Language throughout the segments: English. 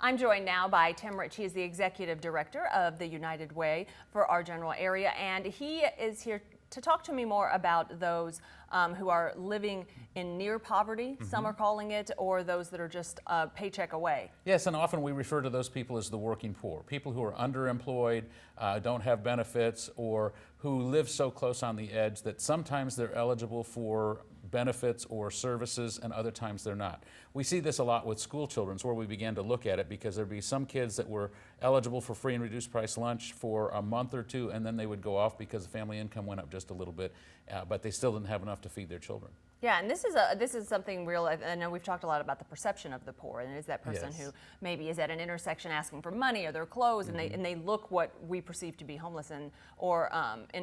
I'm joined now by Tim Rich. He is the Executive Director of the United Way for our general area, and he is here to talk to me more about those who are living in near poverty, some are calling it, or those that are just a paycheck away. Yes, and often we refer to those people as the working poor, people who are underemployed, don't have benefits, or who live so close on the edge that sometimes they're eligible for benefits or services and other times they're not. We see this a lot with school children, where we began to look at it, because there'd be some kids that were eligible for free and reduced price lunch for a month or two, and then they would go off because the family income went up just a little bit, but they still didn't have enough to feed their children. Yeah, and this is something real. I know we've talked a lot about the perception of the poor, and it is that person who maybe is at an intersection asking for money or their clothes, and they look what we perceive to be homeless and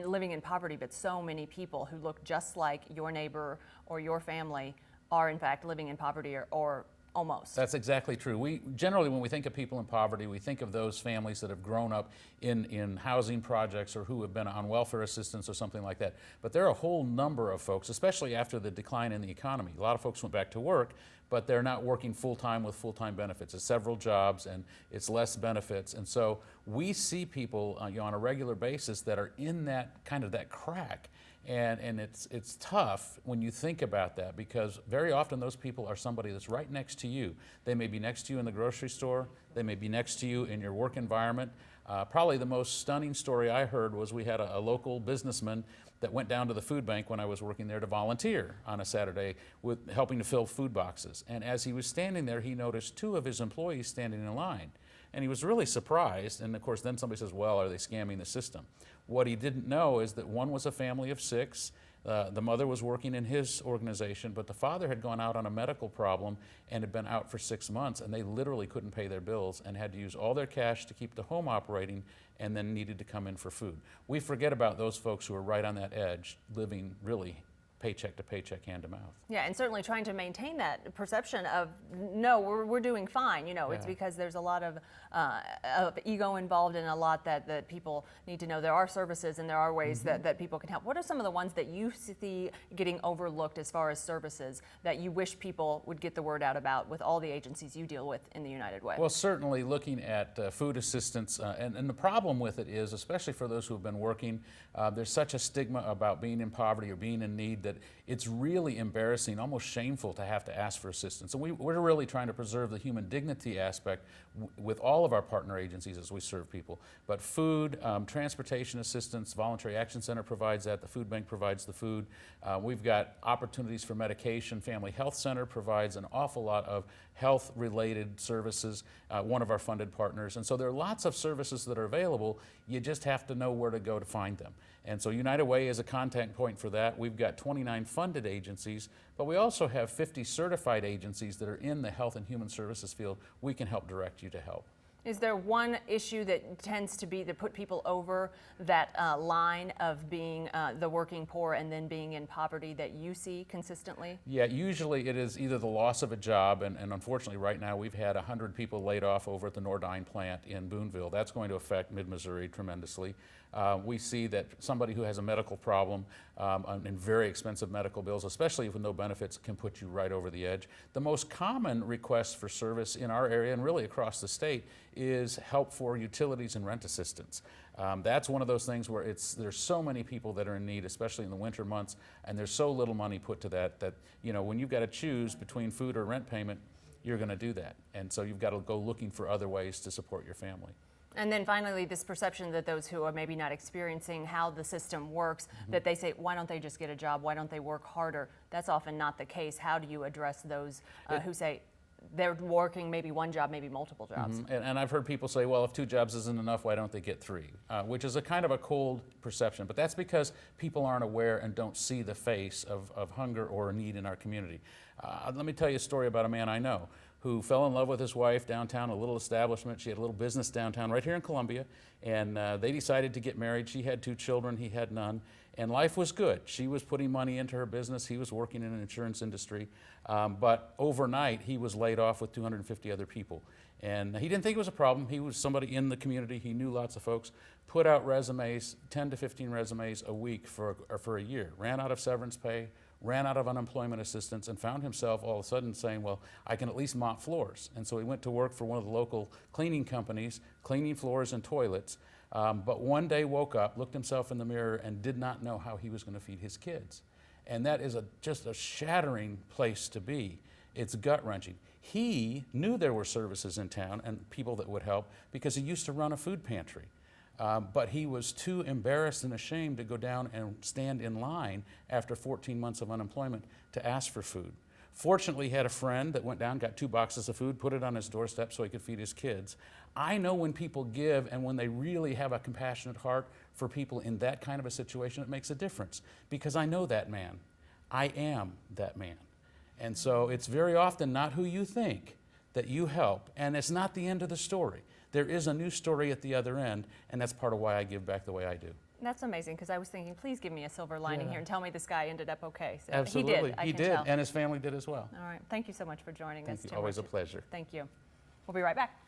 living in poverty. But so many people who look just like your neighbor or your family are in fact living in poverty or almost. That's exactly true. We generally, when we think of people in poverty, we think of those families that have grown up in housing projects or who have been on welfare assistance or something like that. But there are a whole number of folks, especially after the decline in the economy. A lot of folks went back to work, but they're not working full-time with full-time benefits. It's several jobs and it's less benefits. And so we see people on a regular basis that are in that kind of that crack. And it's tough when you think about that, because very often those people are somebody that's right next to you. They may be next to you in the grocery store. They may be next to you in your work environment. Probably the most stunning story I heard was we had a local businessman that went down to the food bank when I was working there to volunteer on a Saturday with helping to fill food boxes. And as he was standing there, he noticed two of his employees standing in line. And he was really surprised, and of course then somebody says, well, are they scamming the system? What he didn't know is that one was a family of 6, the mother was working in his organization, but the father had gone out on a medical problem and had been out for 6 months, and they literally couldn't pay their bills and had to use all their cash to keep the home operating, and then needed to come in for food. We forget about those folks who are right on that edge, living really paycheck to paycheck, hand to mouth. Yeah, and certainly trying to maintain that perception of, no, we're doing fine. It's because there's a lot of ego involved, and a lot that people need to know. There are services and there are ways that people can help. What are some of the ones that you see getting overlooked as far as services that you wish people would get the word out about with all the agencies you deal with in the United Way? Well, certainly looking at food assistance, and the problem with it is, especially for those who have been working, there's such a stigma about being in poverty or being in need that it's really embarrassing, almost shameful to have to ask for assistance. And we're really trying to preserve the human dignity aspect with all of our partner agencies as we serve people. But food, transportation assistance, Voluntary Action Center provides that, the food bank provides the food. We've got opportunities for medication. Family Health Center provides an awful lot of health-related services, one of our funded partners. And so there are lots of services that are available. You just have to know where to go to find them. And so United Way is a contact point for that. We've got 29 funded agencies, but we also have 50 certified agencies that are in the health and human services field. We can help direct you to help. Is there one issue that tends to be to put people over that line of being the working poor and then being in poverty that you see consistently? Yeah, usually it is either the loss of a job, and unfortunately right now we've had 100 people laid off over at the Nordine plant in Boonville. That's going to affect mid-Missouri tremendously. We see that somebody who has a medical problem and very expensive medical bills, especially with no benefits, can put you right over the edge. The most common request for service in our area and really across the state is help for utilities and rent assistance. That's one of those things where there's so many people that are in need, especially in the winter months, and there's so little money put to that when you've got to choose between food or rent payment, you're going to do that. And so you've got to go looking for other ways to support your family. And then finally, this perception that those who are maybe not experiencing how the system works, that they say, why don't they just get a job? Why don't they work harder? That's often not the case. How do you address those who say they're working maybe one job, maybe multiple jobs? And I've heard people say, well, if 2 jobs isn't enough, why don't they get 3? Which is a kind of a cold perception. But that's because people aren't aware and don't see the face of hunger or need in our community. Let me tell you a story about a man I know who fell in love with his wife downtown, a little establishment. She had a little business downtown right here in Columbia, and they decided to get married. She had 2 children, he had none, and life was good. She was putting money into her business. He was working in an insurance industry, but overnight he was laid off with 250 other people. And he didn't think it was a problem. He was somebody in the community. He knew lots of folks. Put out resumes, 10 to 15 resumes a week for a year. Ran out of severance pay, ran out of unemployment assistance, and found himself all of a sudden saying, well, I can at least mop floors. And so he went to work for one of the local cleaning companies, cleaning floors and toilets, but one day woke up, looked himself in the mirror, and did not know how he was going to feed his kids. And that is just a shattering place to be. It's gut-wrenching. He knew there were services in town and people that would help because he used to run a food pantry. But he was too embarrassed and ashamed to go down and stand in line after 14 months of unemployment to ask for food. Fortunately, he had a friend that went down, got 2 boxes of food, put it on his doorstep so he could feed his kids. I know when people give and when they really have a compassionate heart for people in that kind of a situation, it makes a difference because I know that man. I am that man. And so it's very often not who you think that you help, and it's not the end of the story. There is a new story at the other end, and that's part of why I give back the way I do. That's amazing, because I was thinking, please give me a silver lining here and tell me this guy ended up okay. So Absolutely, he did, and his family did as well. All right, thank you so much for joining us, Thank you, Tim always a Richards. pleasure. Thank you. We'll be right back.